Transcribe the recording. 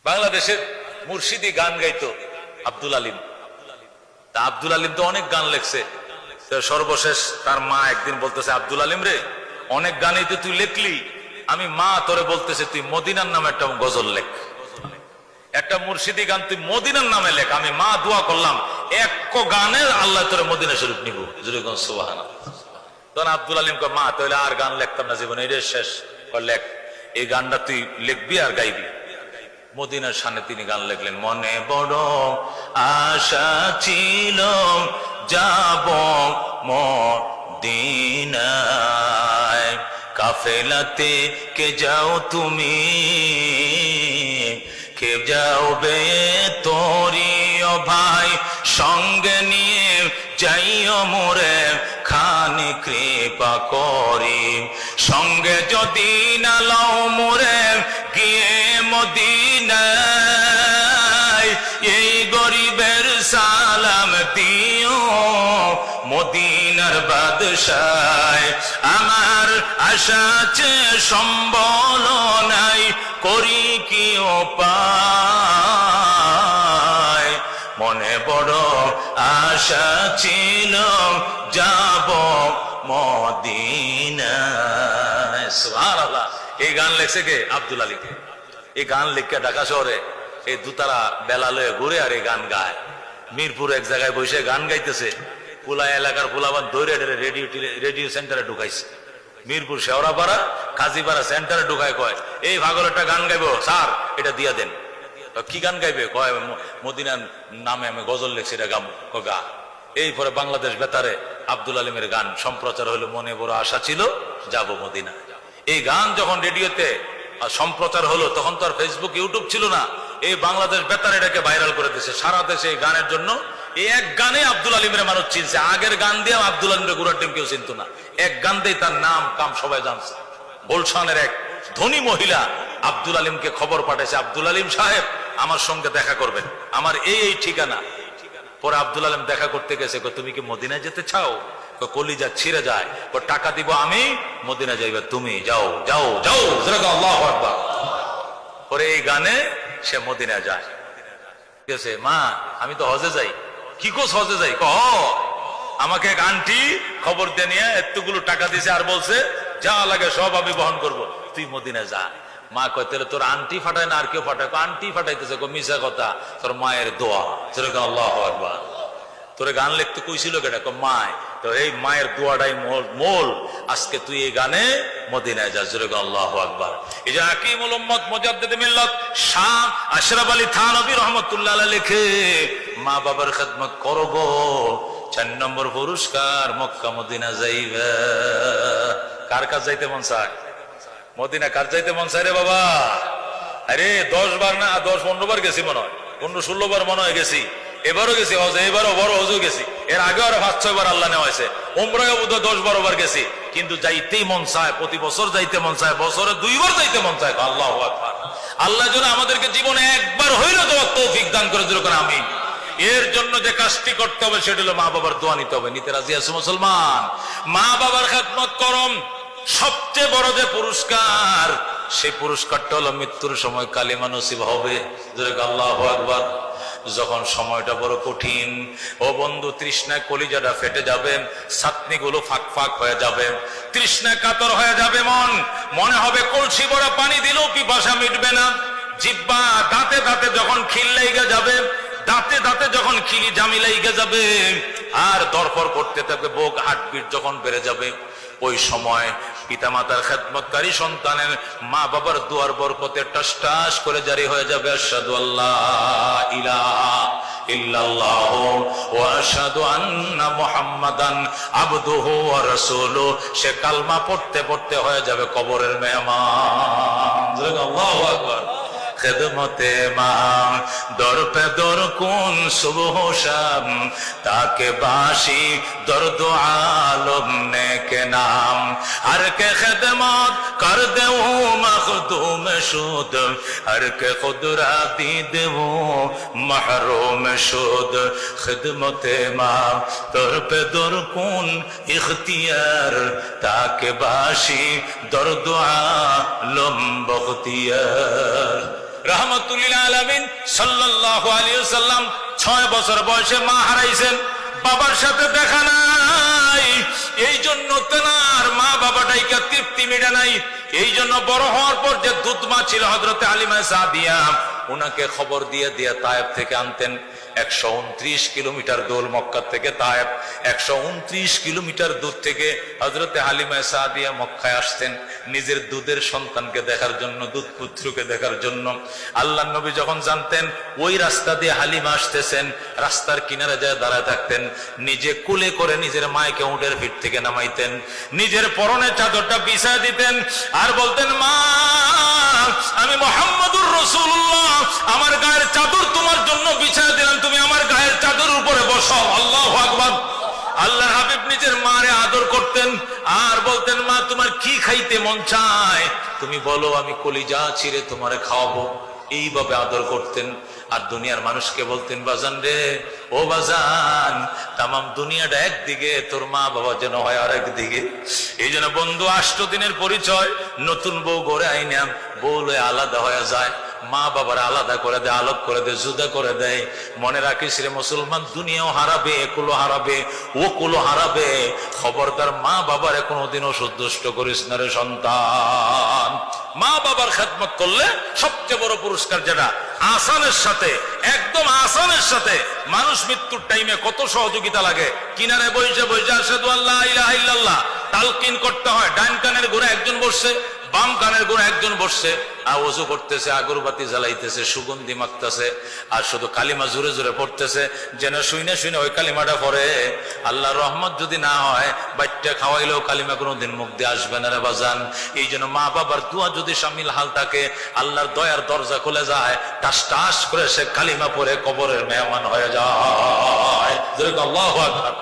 বাংলাদেশের মুর্শিদি গান গাইতো আব্দুল আলিম। তা আব্দুল আলিম তো অনেক গান লেখছে। তো সর্বশেষ তার মা একদিন বলতেছে, আব্দুল আলিম রে, অনেক গানই তো তুই লেখলি, আমি মা তোরে বলতেছে তুই মদিনার নামে একটা গজল লেখ, একটা মুর্শিদি গান তুই মদিনার নামে লেখ। আমি মা দোয়া করলাম এক গানে আল্লাহ তোরে মদিনা শরীফ নিব। সুবহানাল্লাহ। তখন আব্দুল আলিম কয়, মা তাহলে আর গান লিখতাম না, জীবনে এটা শেষ। লেখ, এই গানটা তুই লিখবি আর গাইবি। মদিনার সামনে তিনি গান লিখলেন, মনে বড় আশা ছিল যাব মদিনায়, কাফেলাতে কে যাও তুমি, কে যাও বে তোরি ও ভাই, সঙ্গে নিয়ে যাইও মোরে খানি কৃপা করি, সঙ্গে যদি না লও মোরে গিয়ে মদিনায়, এই গরিবের সালাম দিও মদিনার বাদশাহ, আমার আশা আছে সম্বল নাই, করি কি উপায়, মনে বড় আশা ছিল যাব মদিনায়। সুবহানাল্লাহ। এই গান লেখছে কে? আব্দুল আলী। এই গান লিখে ঢাকা শহরে এই দুতারা বেলা লয়ে ঘুরে আর এই গান গায়। মিরপুর এক জায়গায় বসে গান গাইতেছে, পুলা এলাকার পুলাবান দৌড়ে রেডিও সেন্টারে ঢুকাইছে। মিরপুর শেওড়াপাড়া কাজীপাড়া সেন্টারে ঢুকায়, কয় এই ভাগর একটা গান গাইবো স্যার, এটা দিয়া দেন। কি গান গাইবে? কয় মদিনার নামে আমি গজল লিখছি, এটা গাম। গা। এই পরে বাংলাদেশ বেতারে আব্দুল আলিমের গান সম্প্রচার হলো, মনে বড় আশা ছিল যাব মদিনা। এই গান যখন রেডিওতে সম্প্রচার হলো, তখন তো আর ফেসবুক ইউটিউব ছিল না। এই বাংলাদেশ বেতার এটাকে ভাইরাল করে দিয়েছে সারা দেশে। এই গানের জন্য এই এক গানে আব্দুল আলিমের মানুষ চিনছে। আগের গান দিয়ে আব্দুল আলিমের গুড়ার টিম কেউ চিনত না। এক গান দিয়ে তার নাম কাম সবাই জানছে। গুলশানের এক ধনী মহিলা আব্দুল আলিমকে খবর পাঠাইছে, আব্দুল আলিম সাহেব আমার সঙ্গে দেখা করবেন, আমার এই ঠিকানা। পরে আব্দুল আলিম দেখা করতে গেছে, তুমি কি মদিনায় যেতে চাও? কলিজা ছিঁড়ে যায়। টাকা দিব আমি, মদিনা যাইবে তুমি, যাও যাও যাও। আল্লাহু আকবার। পরে এই গানে সে মদিনা যায়। গেছে, মা আমি তো হজে যাই। কি কোস হজে যাই? আমাকে এক আন্টি খবর দিয়ে নিয়ে এতগুলো টাকা দিছে আর বলছে যা লাগে সব আমি বহন করব, তুই মদিনা যা। মা কয়, তাহলে তোর আন্টি ফাটায় না আর কেউ ফাটায়? আন্টি ফাটাইতেছে। মিশা কথা, তোর মায়ের দোয়া। আল্লাহু আকবার। তোরে গান লিখতে কইছিল কেটা? মায়। তো এই মায়ের দোয়াটাই মোল। আজকে তুই এই গানে মদিনায় যা। আল্লাহু আকবার। এই যে হাকিমুল উম্মত মুজাদ্দিদ মিল্লাত শাহ আশরাফ আলী থানভী রাহমাতুল্লাহ আলাইহি লিখে, মা বাবার খেদমত করব, 4 নম্বর পুরস্কার মক্কা মদিনা যাইবা। কার কাছে যাইতে মন চায়? মদিনা কার যাইতে মন চায় রে বাবা? আরে 10 বার না 10-15 বার গেছি মনে হয়, 15-16 বার মনে হয় গেছি। এবারও গেছি হজে, এবারও বড় হজও গেছি। এর আগে আরো 5-6 বার আল্লাহ নেওয়া হয়েছে। উমরায় বোধহয় 10-12 বার গেছি। কিন্তু যাইতেই মন চায়, প্রতি বছর যাইতে মন চায়, বছরে 2 বার যাইতে মন চায়। আল্লাহু আকবার। আল্লাহ যেন আমাদেরকে জীবনে একবার হইল দেওয়ার তৌফিক দান করে দিল। আমিন। এর জন্য যে কাজটি করতে হবে সেটা হলো মা বাবার দোয়া নিতে হবে। নিতে রাজি আছো মুসলমান? মা বাবার খেদমত করম। সবচেয়ে বড় যে পুরস্কার, সেই পুরস্কারটা হলো মৃত্যুর সময় কালিমা নসিব হবে। আল্লাহু আকবার। যখন সময়টা বড় কঠিন, ও বন্ধু, তৃষ্ণায় কলিজাটা ফেটে যাবে, ছাতনি গুলো ফাঁক ফাঁক হয়ে যাবে, তৃষ্ণায় কাতর হয়ে যাবে মন। মনে হবে কলসি ভরা পানি দিলেও পিপাসা মিটবে না। জিহ্বা দাঁতে দাঁতে যখন খিল লেগে যাবে, দাঁতে দাঁতে যখন খিলি জামি লেগে যাবে, আর দরপর করতে থাকবে, বুক হার্টবিট যখন বেড়ে যাবে, ওই সময় পিতামাতার খেদমতকারী সন্তানের মা বাবার দুয়ার বরকতে টাস টাস করে জারি হয়ে যাবে, আশহাদু আল্লাহ ইলাহা ইল্লাল্লাহু ওয়া আশহাদু আন্না মুহাম্মাদান আবদুহু ওয়া রাসূলুহু। সে কালমা পড়তে পড়তে হয়ে যাবে কবরের মেহমান। আল্লাহু আকবার। খেদমতে মা দর পে দর কোন সুবহ শাম, তাকে বাসি দর্দ আলম নে কে নাম, হর কে খেদমত কর দেও মখদুম শুদ, হর কে খুদ রাতি দেও মাহরুম শুদ। খেদমতে মা দর পে দর কোন ইখতিয়ার, তাকে বাসি দর্দ আলম বখতিয়ার। রাহমাতুল লিল আলামিন সাল্লাল্লাহু আলাইহি ওয়াসাল্লাম 6 বছর বয়সে মা হারাইছেন, বাবার সাথে দেখা নাই। এই জন্য তেনার মা বাবাটাইকে তৃপ্তি মিটে নাই। এই জন্য বড় হওয়ার পর যে দুধ মা ছিল হযরতে হালিমা সাদিয়া, ওনাকে খবর দিয়ে দিয়ে তায়েব থেকে আনতেন। 129 কিলোমিটার দূর মক্কা থেকে তায়েব, 129 কিলোমিটার দূর থেকে হযরতে হালিমা সাদিয়া মক্কায় আসতেন নিজের দুধের সন্তানকে দেখার জন্য, দুধ পুত্রকে দেখার জন্য। আল্লাহর নবী যখন জানতেন ওই রাস্তা দিয়ে হালিমা আসতেছেন, রাস্তার কিনারে যায় দাঁড়ায় থাকতেন, নিজে কুলে করে নিজের মায়কে উটের পিঠ থেকে নামাইতেন, নিজের পরনের চাদরটা বিছায় দিতেন আর বলতেন, মা আমি মুহাম্মদুর রাসূলুল্লাহ, আমার গায়ের চাদর তোমার জন্য বিছায় দিলাম, তুমি আমার গায়ের চাদর উপরে বসো। আল্লাহু আকবার। আল্লাহর হাবিব নিজের মারে আদর করতেন আর বলতেন, মা তোমার কি খাইতে মন চায় তুমি বলো, আমি কলিজা ছিঁড়ে তোমারে খাওয়াবো। এইভাবে আদর করতেন। আর দুনিয়ার মানুষকে বলতেন, বাজান রে, ও বাজান, তামাম দুনিয়াটা একদিকে, তোর মা বাবা যেন হয় আর একদিকে। এই জন্য বন্ধু 8 দিনের পরিচয়, নতুন বউ ঘরে আইনাম, বউ লয়ে আলাদা হয়ে যায়, মা বাবার আলাদা করে দেয়, আলোক করে দেয়, জুদা করে দেয়। মনে রাখিস রে মুসলমান, দুনিয়াও হারাবে, একুলো হারাবে, ও কুলো হারাবে। খবরদার মা বাবার কোনোদিনও সন্তুষ্ট করিস না রে সন্তান। মা বাবার খেদমত করলে সবচেয়ে বড় পুরস্কার, যেটা আসানের সাথে, একদম আসানের সাথে। মানুষ মৃত্যুর টাইমে কত সহযোগিতা লাগে, কিনারে বইসে বইসে আশহাদু আল্লা ইলাহা ইল্লাল্লাহ তালকিন করতে হয়। ডান কানের গোড়া একজন বসছে, বাম কানের গোড়া একজন বসছে, আর ওযু করতেছে, আগরবাতি জ্বালাইতেছে, সুগন্ধি মাখতেছে, আর শুধু কালিমা জোরে জোরে পড়তেছে, যেন শুনে শুনে ওই কালিমাটা পড়ে। আল্লাহর রহমত যদি না হয়, বাচ্চা খাওয়াইলেও কালিমা কোনোদিন মুখ দিয়ে আসবে না রে বাজান। এই জন্য মা বাবার দোয়া যদি শামিল হাল থাকে, আল্লাহর দয়ার দরজা খুলে যায়, টাস টাস করে সে কালিমা পড়ে কবরের মেহমান হয়ে যায়। আল্লাহু আকবার।